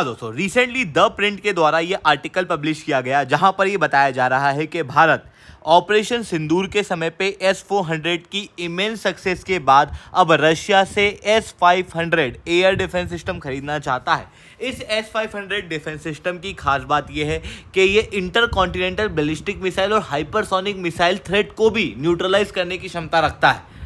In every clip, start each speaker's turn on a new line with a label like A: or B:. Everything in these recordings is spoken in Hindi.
A: दोस्तों रिसेंटली द प्रिंट के द्वारा ये आर्टिकल पब्लिश किया गया जहां पर ये बताया जा रहा है कि भारत ऑपरेशन सिंदूर के समय पे S-400 की इमेंस सक्सेस के बाद अब रशिया से S-500 एयर डिफेंस सिस्टम खरीदना चाहता है। इस S-500 डिफेंस सिस्टम की खास बात यह है कि ये इंटर कॉन्टिनेंटल बैलिस्टिक मिसाइल और हाइपरसोनिक मिसाइल थ्रेट को भी न्यूट्रलाइज करने की क्षमता रखता है।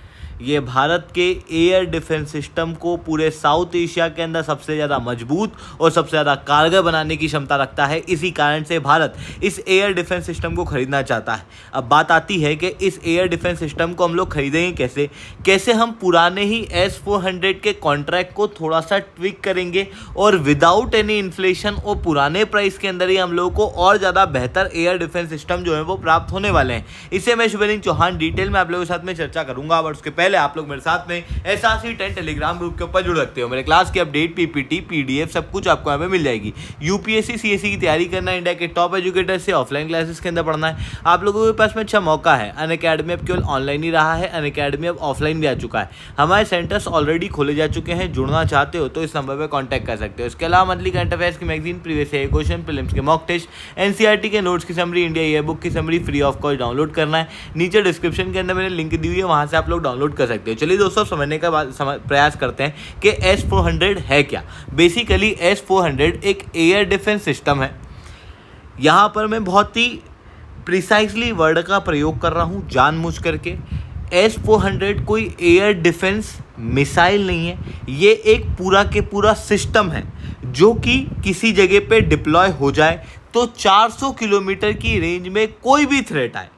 A: ये भारत के एयर डिफेंस सिस्टम को पूरे साउथ एशिया के अंदर सबसे ज़्यादा मजबूत और सबसे ज़्यादा कारगर बनाने की क्षमता रखता है। इसी कारण से भारत इस एयर डिफेंस सिस्टम को खरीदना चाहता है। अब बात आती है कि इस एयर डिफेंस सिस्टम को हम लोग खरीदेंगे कैसे हम पुराने ही S-400 के कॉन्ट्रैक्ट को थोड़ा सा ट्विक करेंगे और विदाउट एनी इन्फ्लेशन और पुराने प्राइस के अंदर ही हम लोगों को और ज़्यादा बेहतर एयर डिफेंस सिस्टम जो है वो प्राप्त होने वाले हैं। इसे मैं शुभलिंग चौहान डिटेल में आप लोगों के साथ में चर्चा करूंगा। और उसके पहले आप लोग मेरे साथ में SRC 10 टेलीग्राम ग्रुप के ऊपर जुड़ सकते हो। मेरे क्लास की अपडेट, PPT, PDF सब कुछ आपको यहाँ पे मिल जाएगी। UPSC CSE की तैयारी करना है, इंडिया के टॉप एजुकेटर से ऑफलाइन क्लासेस के अंदर पढ़ना है, आप लोगों के पास में अच्छा मौका है। अनअकैडमी अब केवल ऑनलाइन ही रहा है, अनअकैडमी अब ऑफलाइन भी आ चुका है। हमारे सेंटर्स ऑलरेडी खोले जा चुके हैं। जुड़ना चाहते हो तो इस नंबर पर कॉन्टैक्ट कर सकते हो। इसके अलावा मंथली करंट अफेयर्स की मैगजीन, प्रीवियस क्वेश्चन, प्रीलिम्स के मॉक टेस्ट, NCERT के नोट्स की समरी, इंडिया ईयर बुक की summary free of cost download करना है। नीचे डिस्क्रिप्शन के अंदर मैंने लिंक दी हुई है, वहाँ से आप लोग डाउनलोड कर सकते हो। चलिए दोस्तों समझने का प्रयास करते हैं कि S-400 है क्या। बेसिकली S-400 एक एयर डिफेंस सिस्टम है। यहाँ पर मैं बहुत ही प्रिसाइजली वर्ड का प्रयोग कर रहा हूँ जानबूझ करके। S-400 कोई एयर डिफेंस मिसाइल नहीं है, ये एक पूरा के पूरा सिस्टम है जो कि किसी जगह पे डिप्लॉय हो जाए तो 400 किलोमीटर की रेंज में कोई भी थ्रेट आए,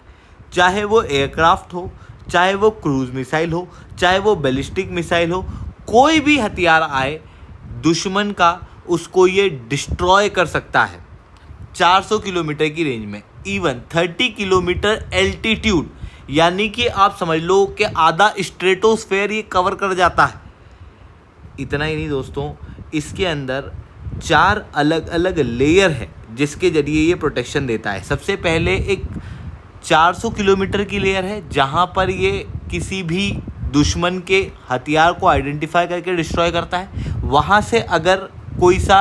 A: चाहे वो एयरक्राफ्ट हो, चाहे वो क्रूज मिसाइल हो, चाहे वो बैलिस्टिक मिसाइल हो, कोई भी हथियार आए दुश्मन का, उसको ये डिस्ट्रॉय कर सकता है 400 किलोमीटर की रेंज में। इवन 30 किलोमीटर एल्टीट्यूड, यानी कि आप समझ लो कि आधा स्ट्रेटोस्फेयर ये कवर कर जाता है। इतना ही नहीं दोस्तों, इसके अंदर 4 अलग अलग लेयर है जिसके जरिए ये प्रोटेक्शन देता है। सबसे पहले एक 400 किलोमीटर की लेयर है जहाँ पर ये किसी भी दुश्मन के हथियार को आइडेंटिफाई करके डिस्ट्रॉय करता है। वहाँ से अगर कोई सा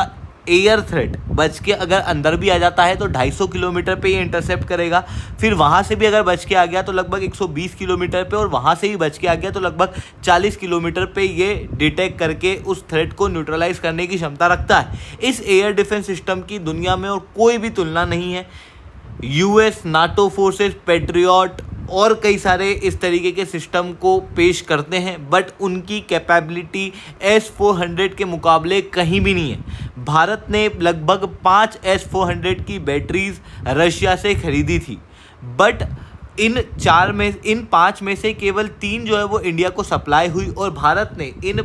A: एयर थ्रेट बच के अगर अंदर भी आ जाता है तो 250 किलोमीटर पे ये इंटरसेप्ट करेगा। फिर वहाँ से भी अगर बच के आ गया तो लगभग 120 किलोमीटर पे, और वहाँ से भी बच के आ गया तो लगभग 40 किलोमीटर पे ये डिटेक्ट करके उस थ्रेट को न्यूट्रलाइज करने की क्षमता रखता है। इस एयर डिफेंस सिस्टम की दुनिया में और कोई भी तुलना नहीं है। US, NATO फोर्सेस, पैट्रियट और कई सारे इस तरीके के सिस्टम को पेश करते हैं, बट उनकी कैपेबिलिटी S-400 के मुकाबले कहीं भी नहीं है। भारत ने लगभग 5 S-400 की बैटरीज रशिया से खरीदी थी, बट इन 5 में से केवल 3 जो है वो इंडिया को सप्लाई हुई, और भारत ने इन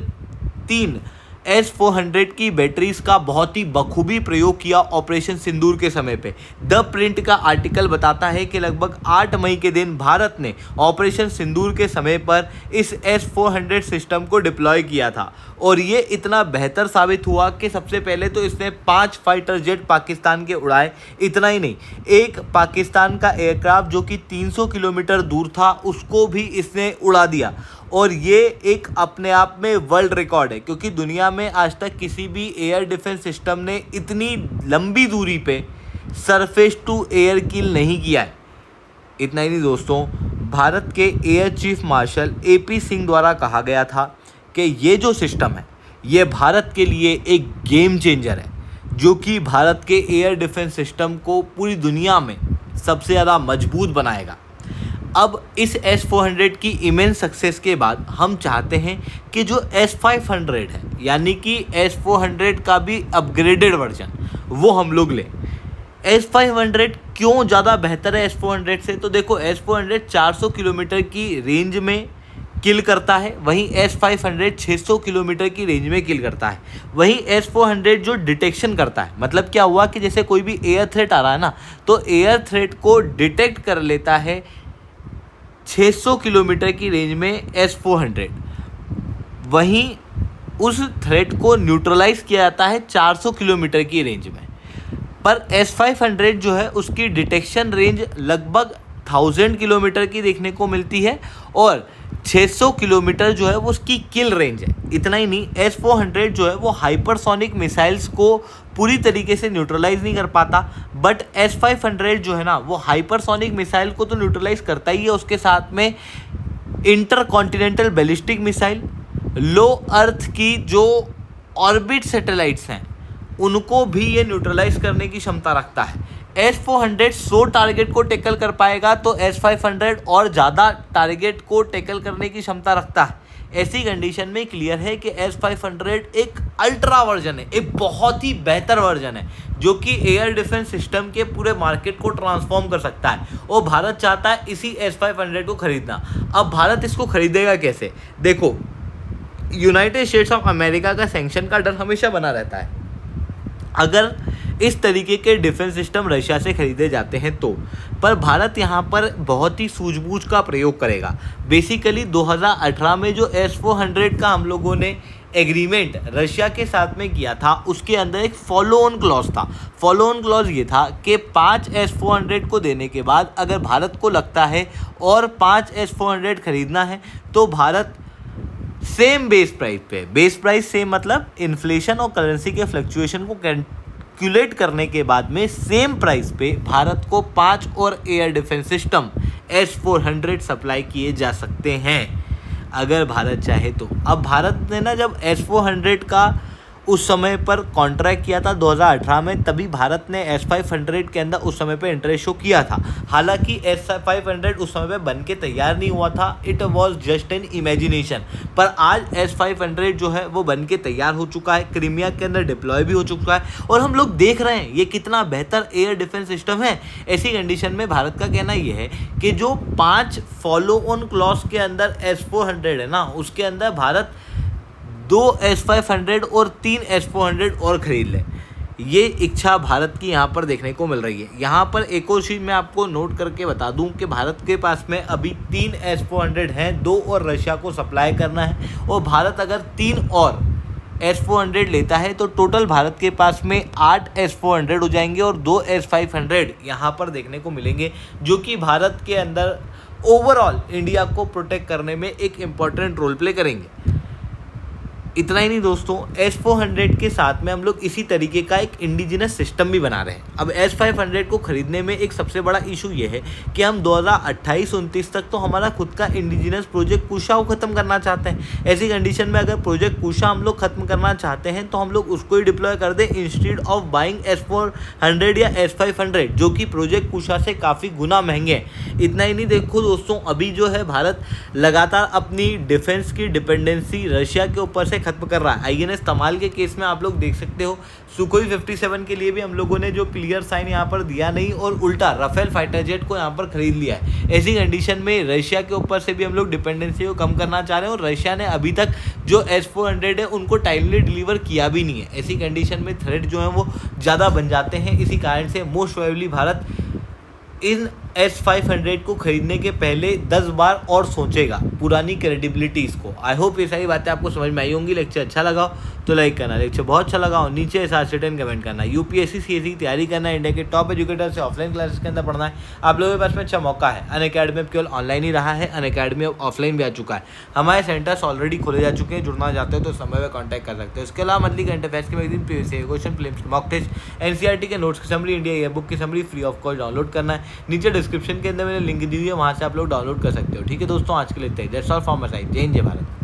A: 3 S-400 की बैटरीज का बहुत ही बखूबी प्रयोग किया ऑपरेशन सिंदूर के समय पे। द प्रिंट का आर्टिकल बताता है कि लगभग 8 मई के दिन भारत ने ऑपरेशन सिंदूर के समय पर इस S-400 सिस्टम को डिप्लॉय किया था, और ये इतना बेहतर साबित हुआ कि सबसे पहले तो इसने 5 फाइटर जेट पाकिस्तान के उड़ाए। इतना ही नहीं, एक पाकिस्तान का एयरक्राफ्ट जो कि 300 किलोमीटर दूर था उसको भी इसने उड़ा दिया, और ये एक अपने आप में वर्ल्ड रिकॉर्ड है, क्योंकि दुनिया में आज तक किसी भी एयर डिफेंस सिस्टम ने इतनी लंबी दूरी पे सरफेस टू एयर किल नहीं किया है। इतना ही नहीं दोस्तों, भारत के air chief marshal AP Singh द्वारा कहा गया था कि ये जो सिस्टम है ये भारत के लिए एक गेम चेंजर है, जो कि भारत के एयर डिफेंस सिस्टम को पूरी दुनिया में सबसे ज़्यादा मजबूत बनाएगा। अब इस S-400 की इमेंस सक्सेस के बाद हम चाहते हैं कि जो S-500 है, यानी कि S-400 का भी अपग्रेडेड वर्जन, वो हम लोग लें। S-500 क्यों ज़्यादा बेहतर है S-400 से? तो देखो, S-400 400 किलोमीटर की रेंज में किल करता है, वहीं S-500 600 किलोमीटर की रेंज में किल करता है। वहीं S-400 जो डिटेक्शन करता है, मतलब क्या हुआ कि जैसे कोई भी एयर थ्रेट आ रहा है ना, तो एयर थ्रेट को डिटेक्ट कर लेता है 600 किलोमीटर की रेंज में S-400, वहीं उस थ्रेट को न्यूट्रलाइज किया जाता है 400 किलोमीटर की रेंज में। पर S-500 जो है उसकी डिटेक्शन रेंज लगभग 1000 किलोमीटर की देखने को मिलती है, और 600 किलोमीटर जो है वो उसकी किल रेंज है। इतना ही नहीं, S-400 जो है वो हाइपरसोनिक मिसाइल्स को पूरी तरीके से न्यूट्रलाइज नहीं कर पाता, बट S-500 जो है ना वो हाइपरसोनिक मिसाइल को तो न्यूट्रलाइज करता ही है, उसके साथ में इंटरकॉन्टिनेंटल बैलिस्टिक मिसाइल, लो अर्थ की जो ऑर्बिट सैटेलाइट्स हैं उनको भी ये न्यूट्रलाइज करने की क्षमता रखता है। S-400 100 टारगेट को टैकल कर पाएगा तो S-500 और ज़्यादा टारगेट को टैकल करने की क्षमता रखता है। ऐसी कंडीशन में क्लियर है कि S-500 एक अल्ट्रा वर्जन है, एक बहुत ही बेहतर वर्जन है जो कि एयर डिफेंस सिस्टम के पूरे मार्केट को ट्रांसफॉर्म कर सकता है, और भारत चाहता है इसी S-500 को खरीदना। अब भारत इसको खरीदेगा कैसे? देखो, यूनाइटेड स्टेट्स ऑफ अमेरिका का सैंक्शन का डर हमेशा बना रहता है। अगर इस तरीके के डिफेंस सिस्टम रशिया से खरीदे जाते हैं तो, पर भारत यहाँ पर बहुत ही सूझबूझ का प्रयोग करेगा। बेसिकली 2018 में जो S-400 का हम लोगों ने एग्रीमेंट रशिया के साथ में किया था उसके अंदर एक फॉलो ऑन क्लॉज था। फॉलो ऑन क्लॉज ये था कि 5 S-400 को देने के बाद अगर भारत को लगता है और 5 S-400 खरीदना है तो भारत सेम बेस प्राइस पे, बेस प्राइस सेम मतलब इन्फ्लेशन और करेंसी के फ्लक्चुएशन को कैलकुलेट करने के बाद में सेम प्राइस पे भारत को 5 और air defence system S-400 supply किए जा सकते हैं अगर भारत चाहे तो। अब भारत ने ना जब S-400 का उस समय पर कॉन्ट्रैक्ट किया था 2018 में, तभी भारत ने S-500 के अंदर उस समय पे इंटरेस्ट शो किया था। हालांकि S-500 उस समय पे बन के तैयार नहीं हुआ था, it was just an imagination. पर आज S-500 जो है वो बन के तैयार हो चुका है, क्रीमिया के अंदर डिप्लॉय भी हो चुका है और हम लोग देख रहे हैं ये कितना बेहतर एयर डिफेंस सिस्टम है। ऐसी कंडीशन में भारत का कहना ये है कि जो 5 फॉलो ऑन क्लॉज के अंदर S-400 है ना, उसके अंदर भारत 2 S-500 और 3 S-400 और खरीद ले। ये इच्छा भारत की यहाँ पर देखने को मिल रही है। यहाँ पर एक और चीज़ मैं आपको नोट करके बता दूँ कि भारत के पास में अभी 3 S-400 हैं, 2 और रशिया को सप्लाई करना है, और भारत अगर 3 और S-400 लेता है तो टोटल भारत के पास में 8 S-400 हो जाएंगे और 2 S-500 यहाँ पर देखने को मिलेंगे, जो कि भारत के अंदर ओवरऑल इंडिया को प्रोटेक्ट करने में एक इम्पॉर्टेंट रोल प्ले करेंगे। इतना ही नहीं दोस्तों, S-400 के साथ में हम लोग इसी तरीके का एक इंडिजिनस सिस्टम भी बना रहे हैं। अब S-500 को खरीदने में एक सबसे बड़ा इशू ये है कि हम 2028-29 तक तो हमारा खुद का इंडिजिनस प्रोजेक्ट कुशा को ख़त्म करना चाहते हैं। ऐसी कंडीशन में अगर प्रोजेक्ट कुशा हम लोग ख़त्म करना चाहते हैं तो हम लोग उसको ही डिप्लॉय कर दें इंस्टेड ऑफ बाइंग S-400 या S-500, जो कि प्रोजेक्ट कुशा से काफ़ी गुना महंगे हैं। इतना ही नहीं, देखो दोस्तों, अभी जो है भारत लगातार अपनी डिफेंस की डिपेंडेंसी रशिया के ऊपर से खत्म कर रहा है। INS तमाल के केस में आप लोग देख सकते हो, सुखोई 57 के लिए भी हम लोगों ने जो क्लियर साइन यहाँ पर दिया नहीं और उल्टा राफेल फाइटर जेट को यहाँ पर खरीद लिया है। ऐसी कंडीशन में रशिया के ऊपर से भी हम लोग डिपेंडेंसी को कम करना चाह रहे हैं और रशिया ने अभी तक जो S-400 है उनको टाइमली डिलीवर किया भी नहीं है। ऐसी कंडीशन में थ्रेट जो है वो ज़्यादा बन जाते हैं। इसी कारण से मोस्ट प्रोबेबली भारत इन S-500 को खरीदने के पहले 10 बार और सोचेगा पुरानी क्रेडिबिलिटीज़ को। आई होप ये सारी बातें आपको समझ में आई होंगी। लेक्चर अच्छा लगा हो तो लाइक करना, लेक्चर बहुत अच्छा लगा हो नीचे SR10 कमेंट करना। UPSC CSE की तैयारी करना है, इंडिया के टॉप एजुकेटर से ऑफलाइन क्लासेस के अंदर पढ़ना है, आप लोगों के पास में अच्छा मौका है। अनअकैडमी अब केवल ऑनलाइन ही रहा है, अनअकैडमी अब ऑफलाइन भी आ चुका है। हमारे सेंटर्स ऑलरेडी खोले जा चुके हैं, जुड़ना चाहते हो तो समय में कॉन्टैक्ट कर सकते हो। इसके अलावा मंथली करंट अफेयर्स के magazine, PVC question, films, mock test, NCERT के नोट्स की समरी, इंडिया ईयर बुक की summary free of cost download करना है। नीचे डिस्क्रिप्शन के अंदर मैंने लिंक दी हुई है, वहाँ से आप लोग डाउनलोड कर सकते हो। ठीक है दोस्तों, आज के लिए इतना ही। That's all from my side. जय हिंद, जय भारत।